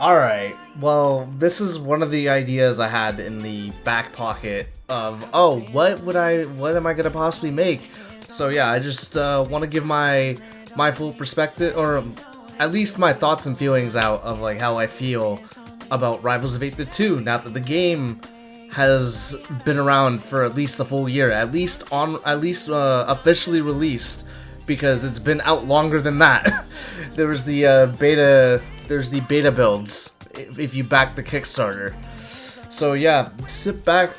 Alright, well, this is one of the ideas I had in the back pocket of, oh, what am I gonna possibly make? So yeah, I just want to give my full perspective, or at least my thoughts and feelings out of like how I feel about Rivals of Aether 2 now that the game has been around for at least a full year, at least officially released, because it's been out longer than that. There was the beta builds if you back the Kickstarter. So yeah, sit back,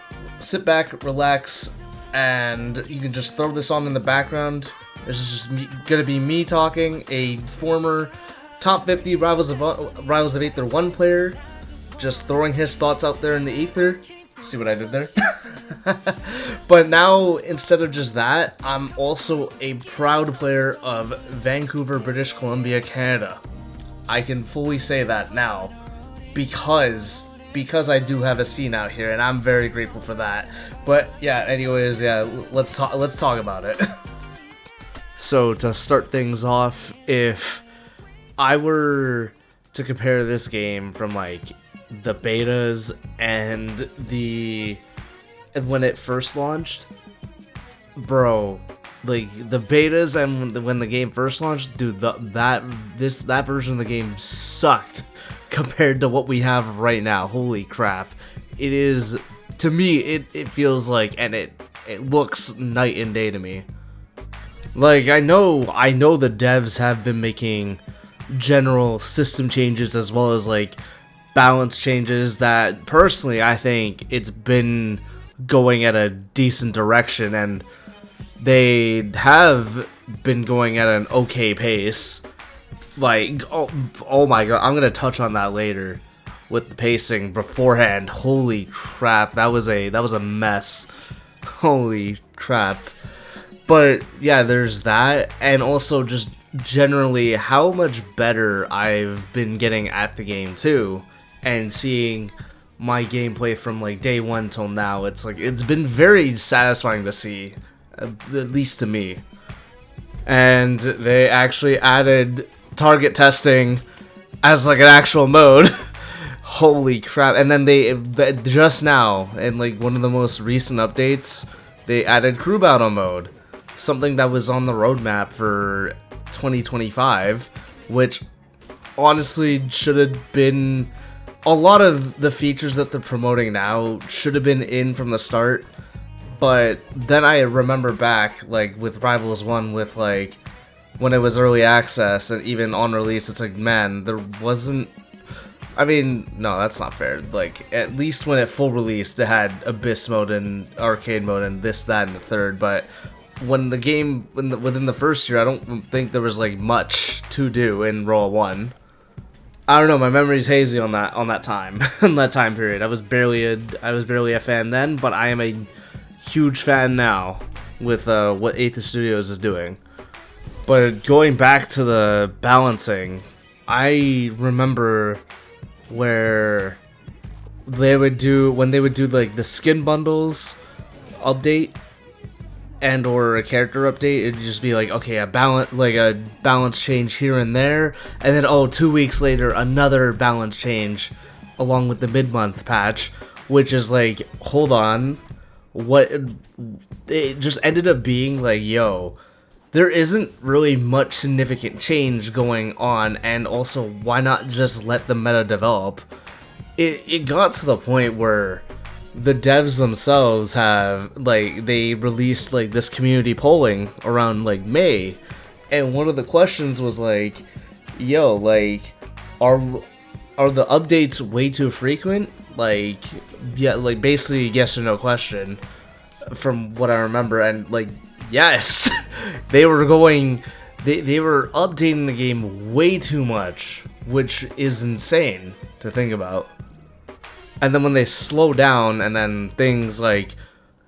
relax, and you can just throw this on in the background. This is just gonna be me talking, a former top 50 Rivals of Aether 1 player, just throwing his thoughts out there in the ether. See what I did there? But now, instead of just that, I'm also a proud player of Vancouver, British Columbia, Canada. I can fully say that now because I do have a scene out here, and I'm very grateful for that. But yeah, anyways, yeah, let's talk about it. So to start things off, if I were to compare this game from like the betas and when it first launched, bro, like the betas and when the game first launched, dude, that version of the game sucked compared to what we have right now. Holy crap. It is, to me, it feels like, and it looks night and day to me. Like, I know the devs have been making general system changes as well as like balance changes that personally I think it's been going at a decent direction, and they have been going at an okay pace. Like, oh my god, I'm gonna touch on that later with the pacing beforehand. Holy crap, that was a mess. Holy crap. But yeah, there's that, and also just generally how much better I've been getting at the game too, and seeing my gameplay from like day one till now. It's like, it's been very satisfying to see, at least to me. And they actually added target testing as like an actual mode. Holy crap. And then they just now, in like one of the most recent updates, they added crew battle mode, something that was on the roadmap for 2025, which honestly should have been, a lot of the features that they're promoting now should have been in from the start. But then I remember back, like with Rivals 1, with like when it was early access and even on release, it's like, man, there wasn't, I mean, no, that's not fair. Like, at least when it full released, it had Abyss mode and Arcade mode and this, that, and the third. But when the game, within the first year, I don't think there was like much to do in Roll 1. I don't know, my memory's hazy on that time, on that time period. I was barely a fan then, but I am a huge fan now with what Aether Studios is doing. But going back to the balancing, I remember where when they would do like the skin bundles update and or a character update, it'd just be like, okay, a balance change here and there, and then 2 weeks later another balance change along with the mid-month patch, which is like, hold on, what? It just ended up being like, yo, there isn't really much significant change going on, and also why not just let the meta develop? It got to the point where the devs themselves have, like, they released like this community polling around like May, and one of the questions was like, yo, like, are the updates way too frequent? Like, yeah, like basically yes or no question from what I remember. And like, yes, they were updating the game way too much, which is insane to think about. And then when they slow down and then things like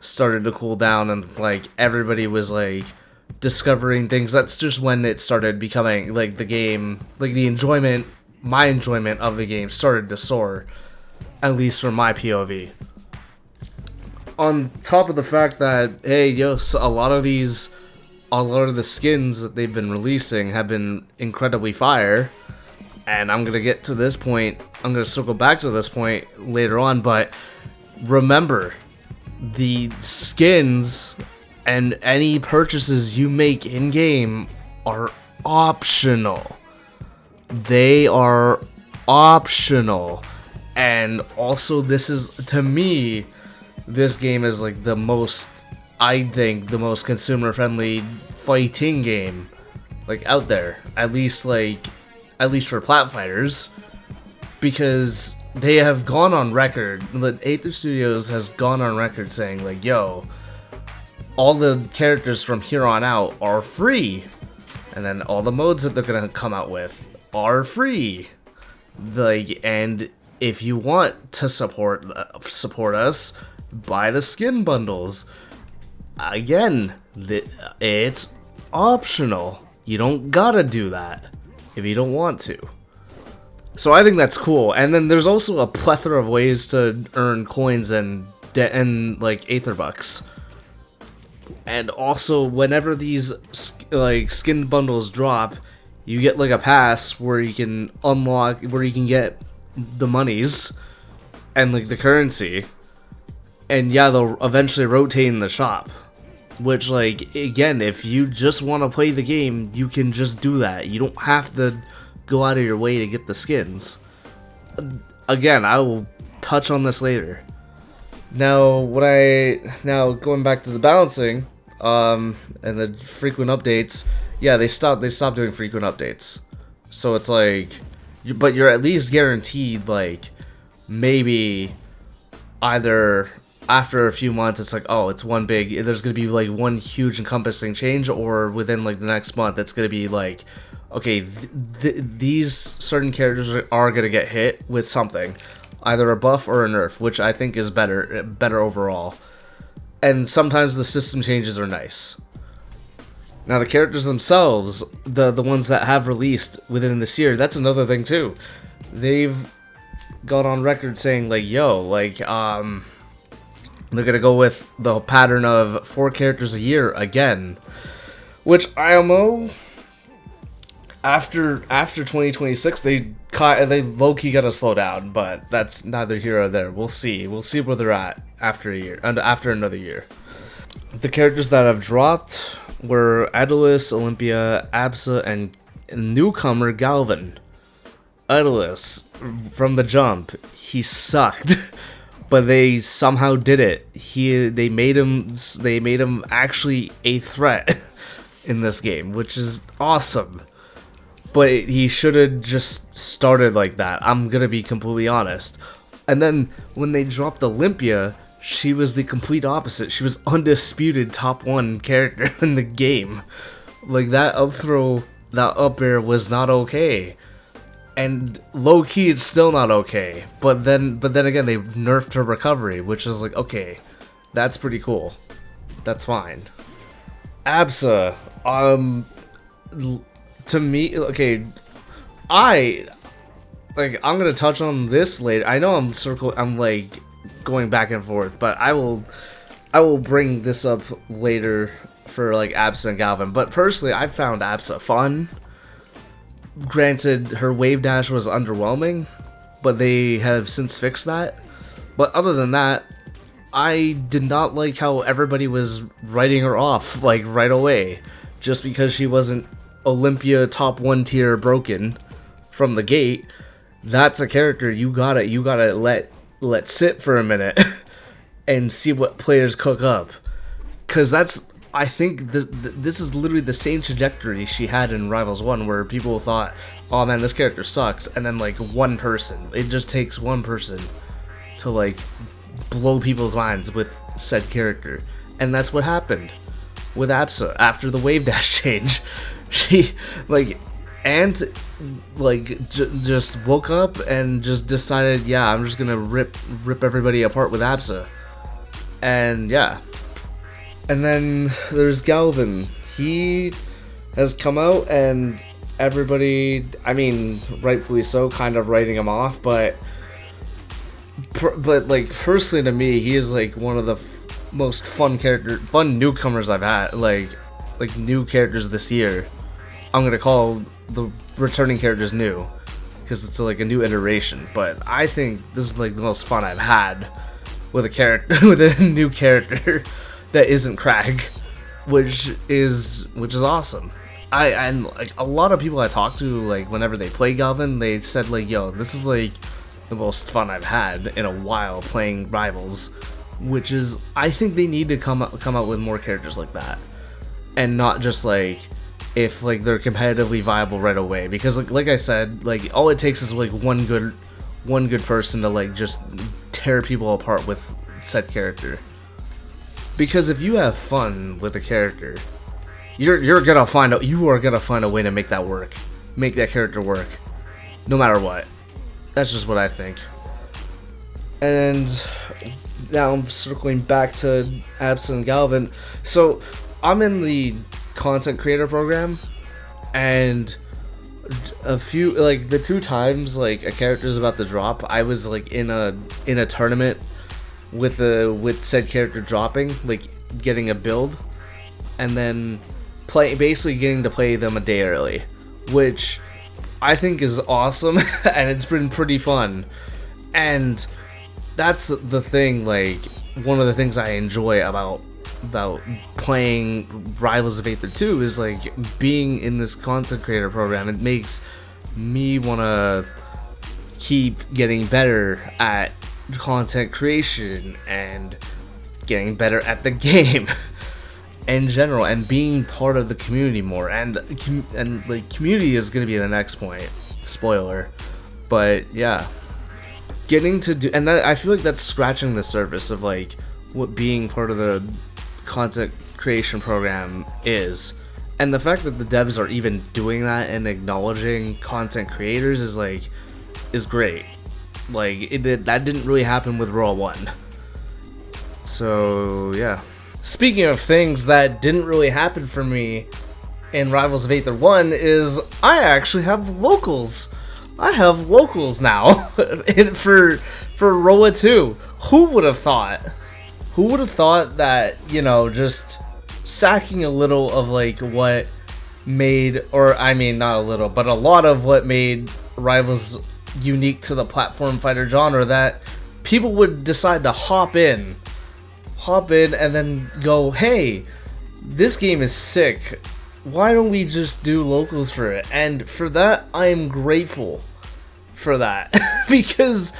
started to cool down and like everybody was like discovering things, that's just when it started becoming like the game, like my enjoyment of the game started to soar, at least from my POV. On top of the fact that, hey, yo, a lot of the skins that they've been releasing have been incredibly fire. and I'm gonna get to this point, I'm gonna circle back to this point later on, but remember, the skins and any purchases you make in-game are optional. They are optional. And also, this is, to me, this game is like the most, I think, the most consumer-friendly fighting game like out there. At least for plat fighters, because they have gone on record. The Aether Studios has gone on record saying like, "Yo, all the characters from here on out are free, and then all the modes that they're gonna come out with are free." Like, and if you want to support us, buy the skin bundles. Again, it's optional. You don't gotta do that if you don't want to. So I think that's cool. And then there's also a plethora of ways to earn coins and like Aether bucks. And also, whenever these like skin bundles drop, you get like a pass where you can unlock, where you can get the monies and like the currency. And yeah, they'll eventually rotate in the shop. Which, like, again, if you just want to play the game, you can just do that. You don't have to go out of your way to get the skins. Again, I will touch on this later. Now, going back to the balancing, and the frequent updates, yeah, they stopped doing frequent updates. So it's like, but you're at least guaranteed, like, maybe either after a few months, it's like, oh, it's one big, there's gonna be like one huge encompassing change, or within like the next month, it's gonna be like, okay, these certain characters are gonna get hit with something, either a buff or a nerf, which I think is better overall. And sometimes the system changes are nice. Now the characters themselves, the ones that have released within this year, that's another thing too. They've got on record saying like, yo, like, they're gonna go with the pattern of 4 characters a year again, which IMO after 2026 they low-key gotta slow down, but that's neither here or there. We'll see where they're at after a year and after another year. The characters that have dropped were Aether, Olympia, Absa, and newcomer Galvin. Aether, from the jump, he sucked. But they somehow did it. They made him actually a threat in this game, which is awesome. But he should have just started like that. I'm gonna be completely honest. And then when they dropped Olympia, she was the complete opposite. She was undisputed top 1 character in the game. Like, that up throw, that up air was not okay. And low-key, it's still not okay. But then again, they nerfed her recovery, which is like, okay, that's pretty cool. That's fine. Absa, to me, okay, I'm gonna touch on this later. I know I'm like going back and forth, but I will bring this up later for like Absa and Galvin. But personally, I found Absa fun. Granted, her wave dash was underwhelming, but they have since fixed that. But other than that, I did not like how everybody was writing her off like right away, just because she wasn't Olympia top 1 tier broken from the gate. That's a character you gotta let sit for a minute and see what players cook up, cause I think this is literally the same trajectory she had in Rivals 1, where people thought, oh man, this character sucks, and then like one person, it just takes one person to like blow people's minds with said character. And that's what happened with Absa after the wave dash change. She just woke up and just decided, yeah, I'm just gonna rip everybody apart with Absa. And yeah. And then there's Galvin. He has come out and everybody, I mean, rightfully so, kind of writing him off, but like personally to me, he is like one of the most fun newcomers I've had, like new characters this year. I'm gonna call the returning characters new, because it's like a new iteration. But I think this is like the most fun I've had with a character with a new character that isn't Crag, which is awesome. And like a lot of people I talk to, like whenever they play Galvin, they said like, yo, this is like the most fun I've had in a while playing Rivals, which is, I think they need to come out with more characters like that, and not just like if like they're competitively viable right away, because like I said, like all it takes is like one good person to like just tear people apart with said character. Because if you have fun with a character, you are gonna find a way to make that work, make that character work, no matter what. That's just what I think. And now I'm circling back to Abs and Galvin. So I'm in the content creator program, and a few, like the 2 times like a character's about to drop, I was like in a tournament with said character dropping, like getting a build, and then basically getting to play them a day early, which I think is awesome. And it's been pretty fun. And that's the thing, like one of the things I enjoy about playing Rivals of Aether 2 is like being in this content creator program. It makes me want to keep getting better at content creation and getting better at the game in general, and being part of the community more. And like community is going to be the next point, spoiler, but yeah, getting to do, and that, I feel like that's scratching the surface of like what being part of the content creation program is. And the fact that the devs are even doing that and acknowledging content creators is great. Like that didn't really happen with Raw 1. So yeah. Speaking of things that didn't really happen for me in Rivals of Aether 1 is I actually have locals. I have locals now for Roa 2. Who would have thought? Who would have thought that, you know, just sacking a little of like what made, or I mean not a little, but a lot of what made Rivals unique to the platform fighter genre, that people would decide to hop in and then go, hey, this game is sick, why don't we just do locals for it? And for that, I am grateful for that. Because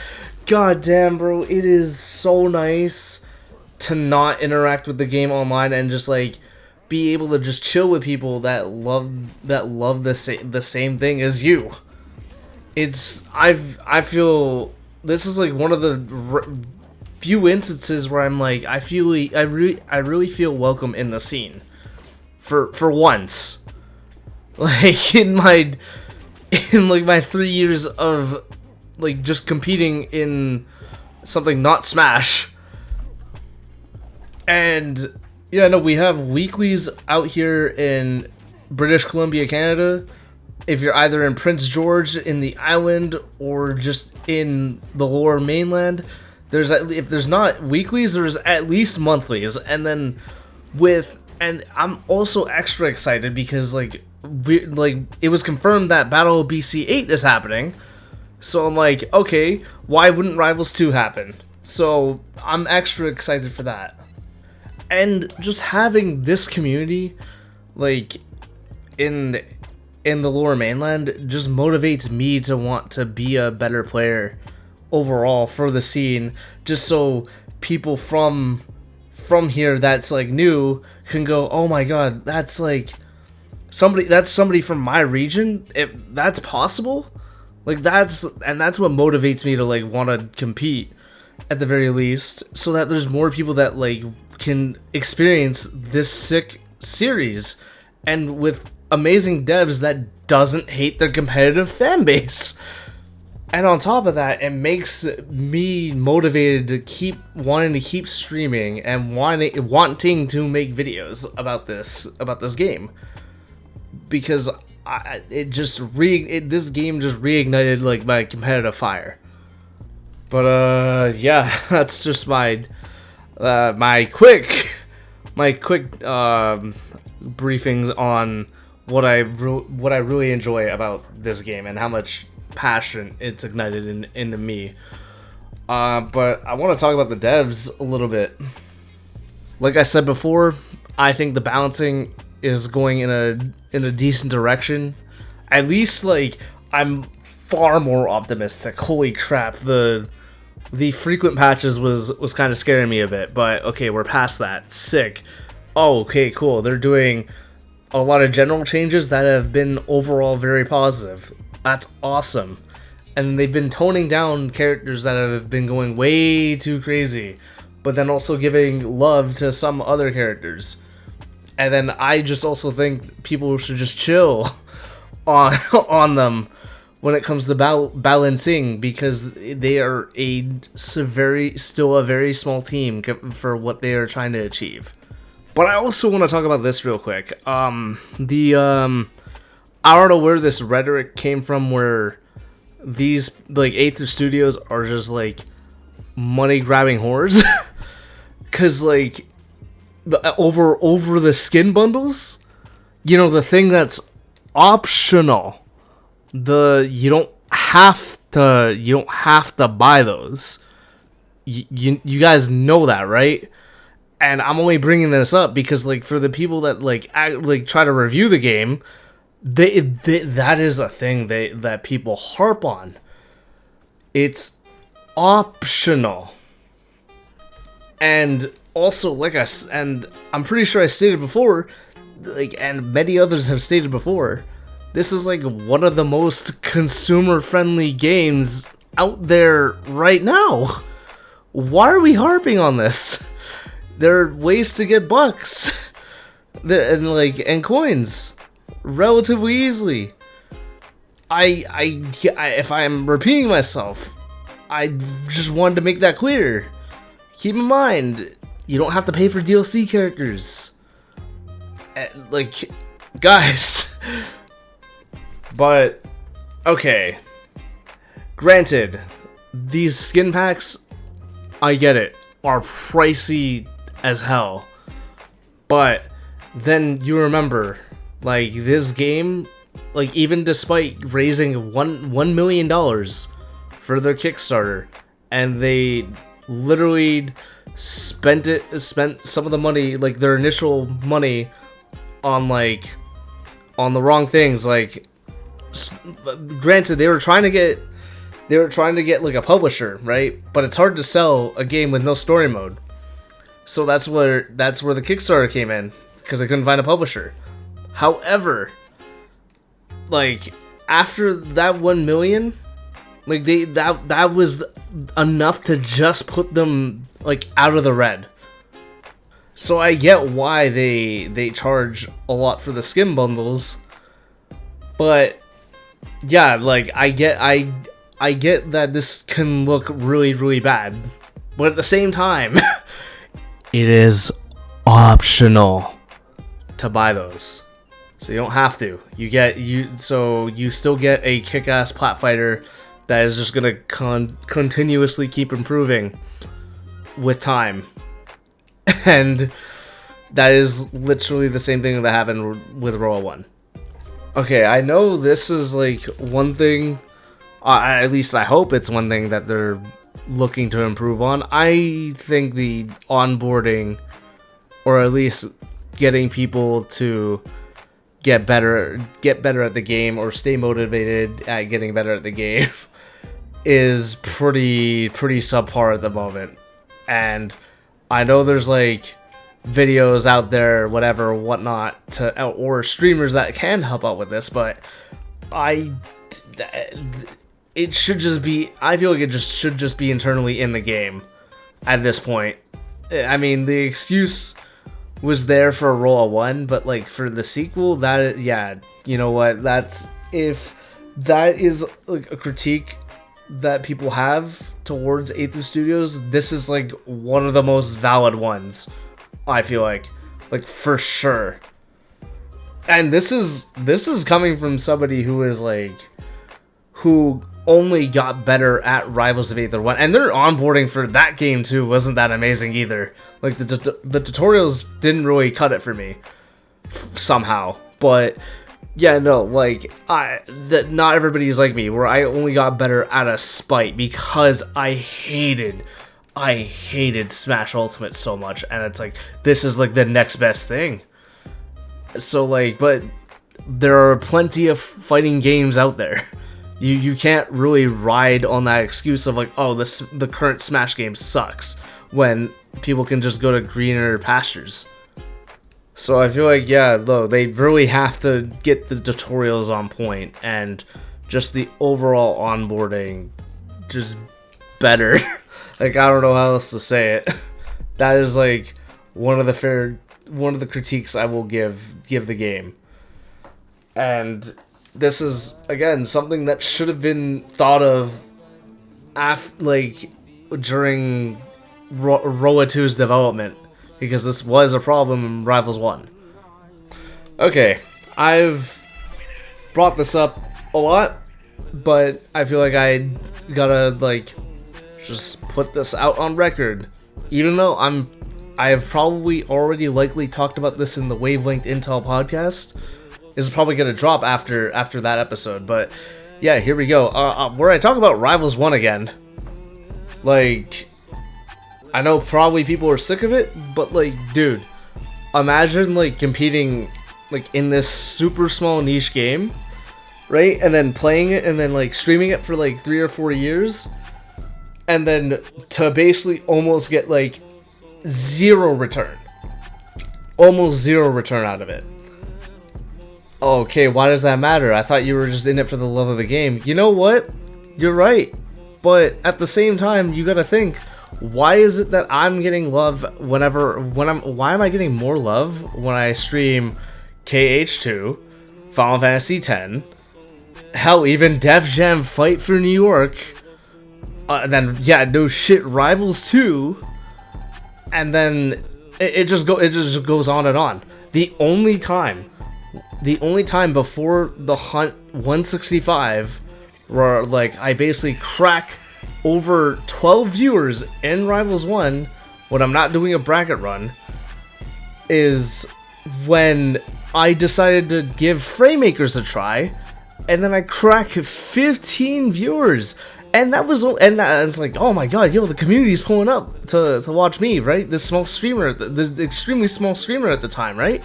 goddamn, bro, it is so nice to not interact with the game online and just like be able to just chill with people that love the same thing as you. I feel this is like one of the few instances where I'm like, I really feel welcome in the scene for once. Like in like my 3 years of like just competing in something not Smash. And yeah, no, we have weeklies out here in British Columbia, Canada. If you're either in Prince George in the island or just in the lower mainland, if there's not weeklies, there's at least monthlies. And then and I'm also extra excited because like it was confirmed that Battle of BC 8 is happening. So I'm like, okay, why wouldn't Rivals 2 happen? So I'm extra excited for that. And just having this community, like, in the lower mainland, just motivates me to want to be a better player overall for the scene, just so people from here that's, like, new can go, oh my god, that's, like, somebody from my region? If that's possible? Like, that's what motivates me to, like, want to compete, at the very least, so that there's more people that, like, can experience this sick series, and with amazing devs that doesn't hate their competitive fan base. And on top of that, it makes me motivated to keep wanting to keep streaming and wanting to make videos about this game, because this game just reignited like my competitive fire. But yeah, that's just my quick briefings on what I really enjoy about this game and how much passion it's ignited into me. But I want to talk about the devs a little bit. Like I said before, I think the balancing is going in a decent direction. At least, like, I'm far more optimistic. Holy crap, the frequent patches was kind of scaring me a bit, but okay, we're past that. Sick. Oh, okay, cool. They're doing a lot of general changes that have been overall very positive. That's awesome. And they've been toning down characters that have been going way too crazy, but then also giving love to some other characters. And then I just also think people should just chill on them when it comes to balancing, because they are still a very small team for what they are trying to achieve. But I also want to talk about this real quick. I don't know where this rhetoric came from, where these, like, Aether Studios are just, like, money grabbing whores. Cause, like, over the skin bundles, you know, the thing that's optional, you don't have to buy those. You guys know that, right? And I'm only bringing this up because, like, for the people that try to review the game, that is a thing that people harp on. It's optional. And also, and I'm pretty sure I stated before, like, and many others have stated before, this is, like, one of the most consumer-friendly games out there right now. Why are we harping on this? There are ways to get bucks and coins relatively easily. If I'm repeating myself, I just wanted to make that clear. Keep in mind, you don't have to pay for DLC characters. Like, guys. But, okay. Granted, these skin packs, I get it, are pricey as hell. But then you remember, like, this game, like, even despite raising $1 million for their Kickstarter, and they literally spent some of the money, like, their initial money on the wrong things. Like, granted, they were trying to get like a publisher, right? But it's hard to sell a game with no story mode. So that's where the Kickstarter came in, because they couldn't find a publisher. However, like, after that 1 million, like, that was enough to just put them, like, out of the red. So I get why they charge a lot for the skin bundles, but yeah, like, I get that this can look really, really bad, but at the same time, it is optional to buy those, so you don't have to. You still get a kick-ass plat fighter that is just gonna continuously keep improving with time, and that is literally the same thing that happened with Royal 1. Okay, I know this is, like, one thing. At least I hope it's one thing that they're looking to improve on. I think the onboarding, or at least getting people to get better at the game, or stay motivated at getting better at the game, is pretty subpar at the moment. And I know there's, like, videos out there, whatever, whatnot, or streamers that can help out with this, but it should just be, I feel like it should just be internally in the game at this point. I mean, the excuse was there for Roll 1, but, like, for the sequel, yeah, you know what, if that is, like, a critique that people have towards Aether Studios, this is, like, one of the most valid ones, I feel like for sure. And this is coming from somebody who is, like, who only got better at Rivals of Aether 1, and their onboarding for that game too wasn't that amazing either. Like, the tutorials didn't really cut it for me somehow, but Yeah, no, like, that not everybody's like me, where I only got better out of spite because I hated Smash Ultimate so much, and it's like, this is like the next best thing. So like, but there are plenty of fighting games out there. You can't really ride on that excuse of like, oh, the current Smash game sucks, when people can just go to greener pastures. So I feel like, yeah, though, they really have to get the tutorials on point and just the overall onboarding just better. Like, I don't know how else to say it. That is like one of the critiques I will give the game. And this is, again, something that should have been thought of during Roa 2's development, because this was a problem in Rivals 1. Okay, I've brought this up a lot, but I feel like I gotta, like, just put this out on record. Even though I have probably already likely talked about this in the Wavelength Intel podcast. This is probably gonna drop after that episode, but yeah, here we go. Where I talk about Rivals 1 again. Like, I know probably people are sick of it, but like, dude, imagine like competing like in this super small niche game, right? And then playing it and then like streaming it for like 3 or 4 years, and then to basically almost get like zero return. Almost zero return out of it. Okay, why does that matter? I thought you were just in it for the love of the game. You know what? You're right. But at the same time, you gotta think, why is it that I'm getting love why am I getting more love when I stream KH2, Final Fantasy X, hell, even Def Jam Fight for New York, then, yeah, no shit, Rivals 2, and then it just goes on and on. The only time before the Hunt 165 where like I basically crack over 12 viewers in Rivals 1 when I'm not doing a bracket run is when I decided to give Framemakers a try, and then I crack 15 viewers, and that's like, oh my god, yo, the community's pulling up to watch me, right? This small streamer, this extremely small streamer at the time, right?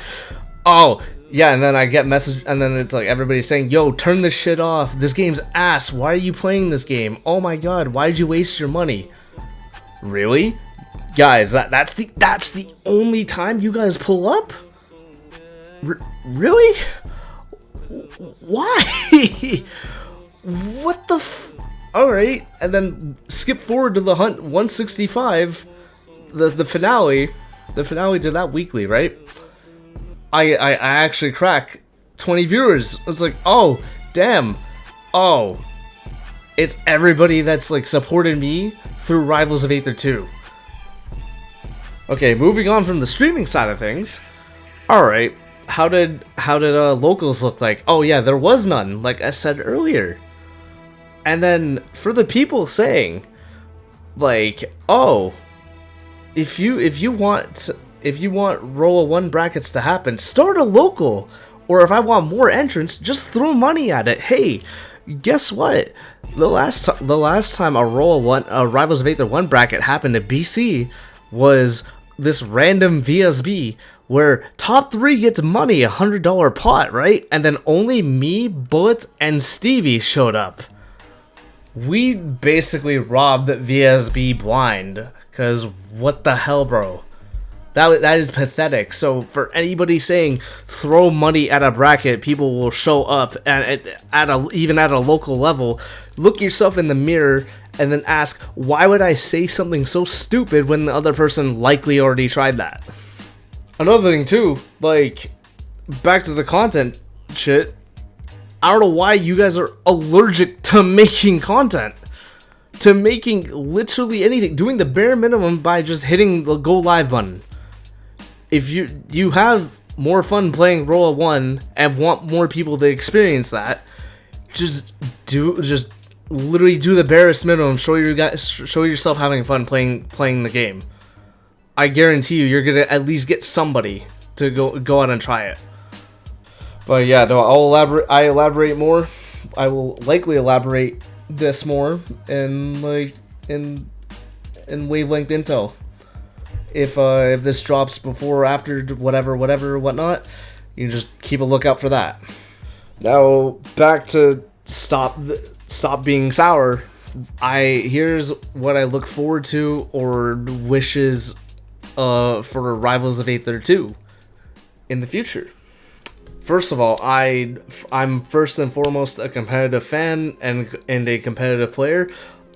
Oh, yeah, and then I get message, and then it's like everybody's saying, yo, turn this shit off. This game's ass. Why are you playing this game? Oh my god, why'd you waste your money? Really? Guys, that's the only time you guys pull up? Really? Why? What the Alright, and then skip forward to the Hunt 165, the finale. The finale did that weekly, right? I actually crack 20 viewers. It's like, oh, damn. Oh, it's everybody that's like supported me through Rivals of Aether 2. Okay, moving on from the streaming side of things. Alright, how did locals look like? Oh yeah, there was none, like I said earlier. And then for the people saying, like, oh, if you want Roa 1 brackets to happen, start a local. Or if I want more entrants, just throw money at it. Hey, guess what? The last time a Rivals of Aether 1 bracket happened at BC was this random VSB where top 3 gets money, $100 pot, right? And then only me, Bullet, and Stevie showed up. We basically robbed VSB blind, cause what the hell, bro? That is pathetic. So for anybody saying throw money at a bracket, people will show up, and even at a local level, look yourself in the mirror and then ask, why would I say something so stupid when the other person likely already tried that? Another thing too, like, back to the content shit, I don't know why you guys are allergic to making content. To making literally anything, doing the bare minimum by just hitting the go live button. If you have more fun playing Roa 1 and want more people to experience that, just literally do the barest minimum. Show yourself having fun playing the game. I guarantee you're gonna at least get somebody to go out and try it. But yeah, no, I elaborate more. I will likely elaborate this more in in wavelength intel. If this drops before or after whatever whatnot, you just keep a lookout for that. Now back to stop being sour. Here's what I look forward to or wishes for Rivals of Aether 2 in the future. First of all, I'm first and foremost a competitive fan and a competitive player.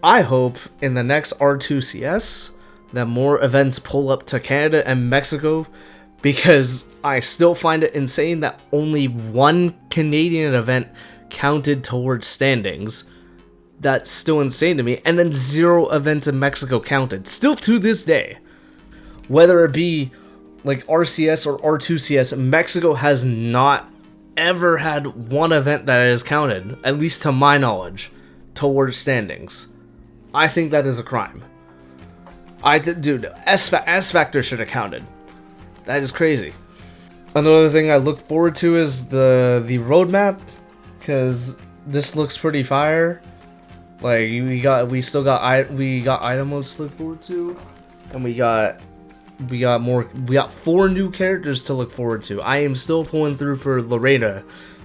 I hope in the next R2CS that more events pull up to Canada and Mexico, because I still find it insane that only one Canadian event counted towards standings. That's still insane to me. And then 0 events in Mexico counted. Still to this day. Whether it be like RCS or R2CS, Mexico has not ever had one event that is counted, at least to my knowledge, towards standings. I think that is a crime. Dude, S Factor should have counted. That is crazy. Another thing I look forward to is the roadmap, because this looks pretty fire. Like we got item modes to look forward to, and we got 4 new characters to look forward to. I am still pulling through for Lorena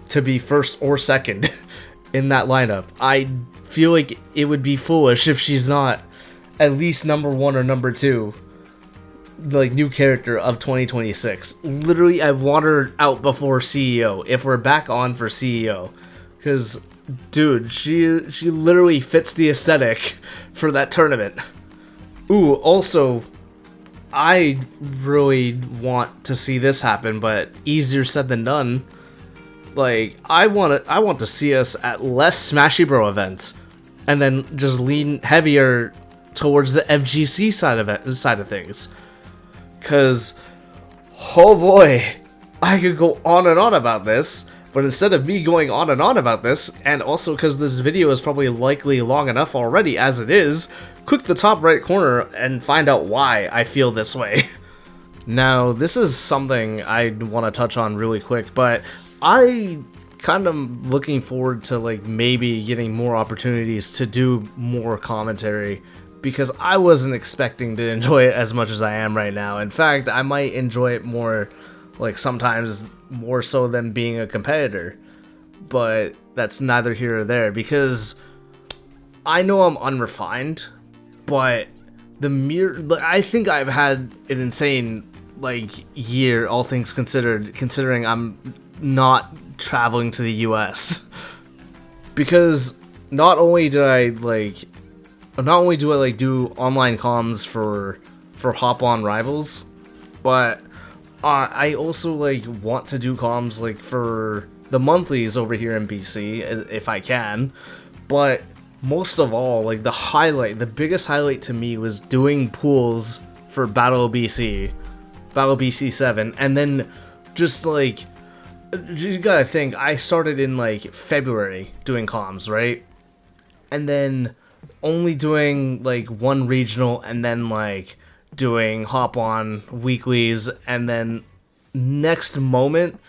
to be first or second in that lineup. I feel like it would be foolish if she's not at least number 1 or number 2, like, new character of 2026. Literally, I want her out before CEO, if we're back on for CEO. Because, dude, she literally fits the aesthetic for that tournament. Ooh, also, I really want to see this happen, but easier said than done. Like, I want to see us at less Smashy Bro events, and then just lean heavier towards the FGC side of things. Cause, oh boy, I could go on and on about this, but instead of me going on and on about this, and also because this video is probably likely long enough already as it is, click the top right corner and find out why I feel this way. Now, this is something I want to touch on really quick, but I kind of looking forward to like maybe getting more opportunities to do more commentary, because I wasn't expecting to enjoy it as much as I am right now. In fact, I might enjoy it more, like sometimes more so than being a competitor, but that's neither here or there, because I know I'm unrefined, but I think I've had an insane like year, all things considered, considering I'm not traveling to the US. Because not only do I do online comms for Hop On Rivals, but I also like want to do comms like for the monthlies over here in BC if I can. But most of all, like the biggest highlight to me was doing pools for Battle BC 7, and then just like, you gotta think, I started in like February doing comms, right? And then only doing like one regional, and then like doing Hop On weeklies, and then next moment,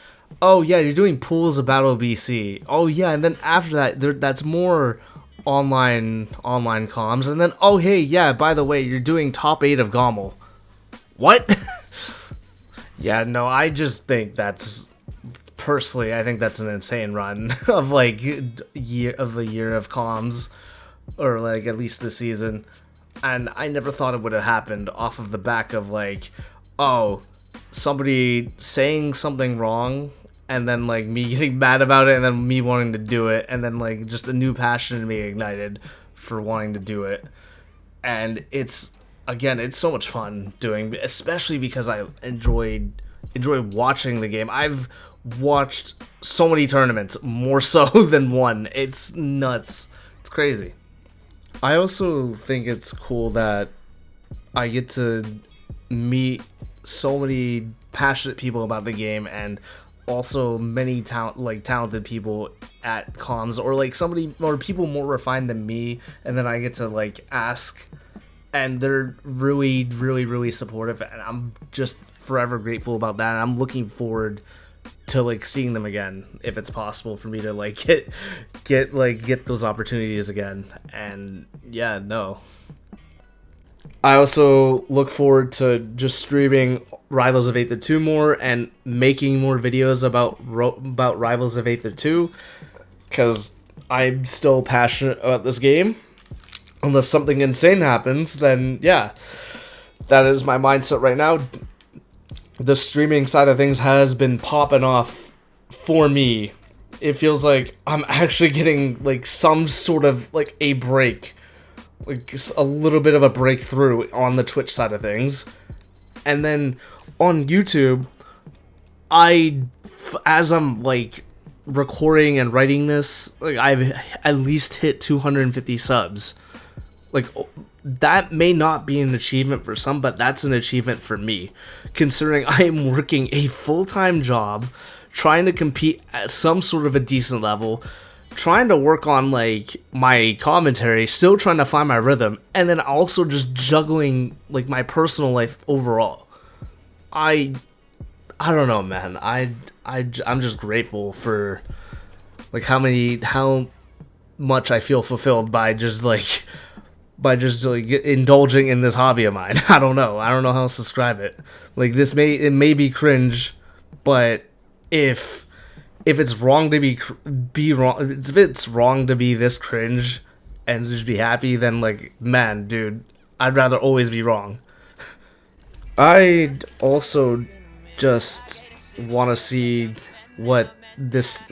oh yeah, you're doing pools of Battle BC. Oh yeah, and then after that, that's more online comms, and then oh hey yeah, by the way, you're doing top 8 of Gommel. What? Yeah, no, I just think personally, I think that's an insane run of like a year of comms, or like at least this season. And I never thought it would have happened off of the back of like, oh, somebody saying something wrong, and then like me getting mad about it, and then me wanting to do it, and then like just a new passion in me ignited for wanting to do it. And it's so much fun doing, especially because I enjoy watching the game. I've watched so many tournaments, more so than one. It's nuts. It's crazy. I also think it's cool that I get to meet so many passionate people about the game, and also many talented people at comms, or like people more refined than me, and then I get to like ask, and they're really, really, really supportive, and I'm just forever grateful about that. And I'm looking forward to like seeing them again if it's possible for me to like get those opportunities again. And yeah, no. I also look forward to just streaming Rivals of Aether 2 more and making more videos about Rivals of Aether 2, because I'm still passionate about this game. Unless something insane happens, then yeah, that is my mindset right now. The streaming side of things has been popping off for me. It feels like I'm actually getting like some sort of like a break, like a little bit of a breakthrough on the Twitch side of things. And then on YouTube, as I'm like recording and writing this, like I've at least hit 250 subs. Like, that may not be an achievement for some, but that's an achievement for me, considering I am working a full-time job, trying to compete at some sort of a decent level, trying to work on, like, my commentary, still trying to find my rhythm, and then also just juggling, like, my personal life overall. I don't know, man. I'm just grateful for, like, how much I feel fulfilled by just indulging in this hobby of mine. I don't know how else to describe it. Like, it may be cringe, but if it's wrong to be wrong, if it's wrong to be this cringe and just be happy, then like, man, dude, I'd rather always be wrong. I'd also just want to see what this,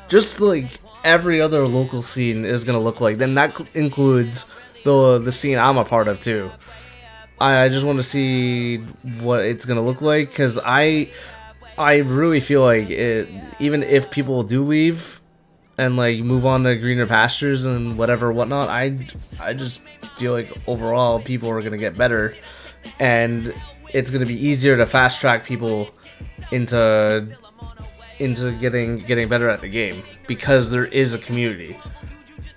just like every other local scene is gonna look like. Then that includes the scene I'm a part of too. I just want to see what it's gonna look like, because I really feel like even if people do leave and like move on to greener pastures and whatnot, I just feel like overall people are gonna get better, and it's gonna be easier to fast track people into getting better at the game, because there is a community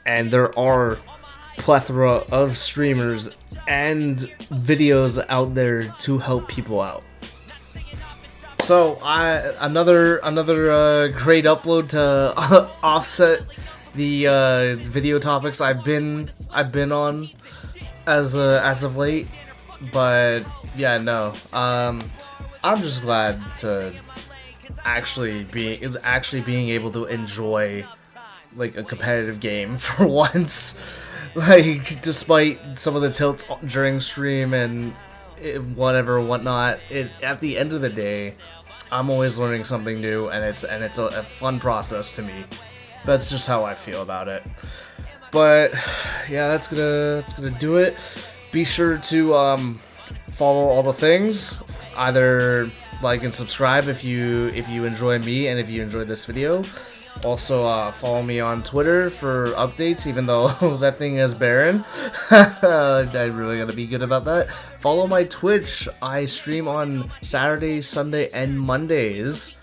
and there are plethora of streamers and videos out there to help people out. So another great upload to offset the video topics I've been on as of late. But yeah, no, I'm just glad to actually being able to enjoy like a competitive game for once. Like, despite some of the tilts during stream and whatnot, at the end of the day, I'm always learning something new, and it's a fun process to me. That's just how I feel about it. But yeah, that's gonna do it. Be sure to follow all the things. Either like and subscribe if you enjoy me and if you enjoyed this video. Also, follow me on Twitter for updates, even though that thing is barren. I really gotta be good about that. Follow my Twitch. I stream on Saturdays, Sunday, and Mondays.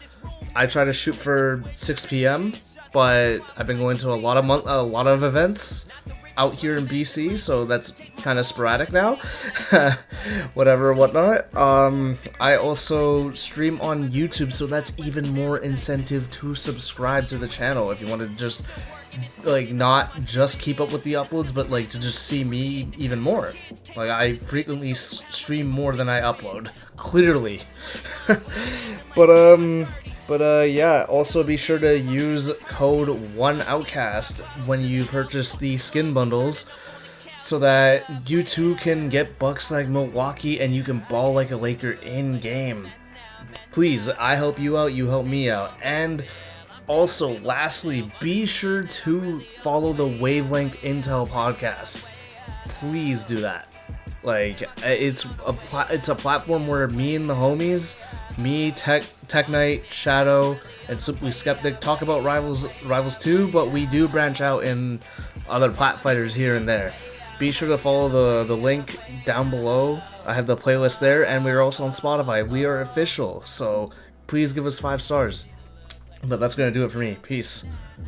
I try to shoot for 6 p.m., but I've been going to a lot of events out here in BC, so that's kind of sporadic now. Whatnot. I also stream on YouTube, so that's even more incentive to subscribe to the channel if you want to just like not just keep up with the uploads, but like to just see me even more. Like, I frequently stream more than I upload, clearly. But yeah, also be sure to use code 1Outcast when you purchase the skin bundles, so that you too can get bucks like Milwaukee and you can ball like a Laker in-game. Please, I help you out, you help me out. And also, lastly, be sure to follow the Wavelength Intel podcast. Please do that. Like, it's a platform where me and the homies, me, Tech Knight, Shadow, and Simply Skeptic talk about Rivals 2, but we do branch out in other plat fighters here and there. Be sure to follow the link down below. I have the playlist there, and we're also on Spotify. We are official, so please give us 5 stars. But that's gonna do it for me. Peace.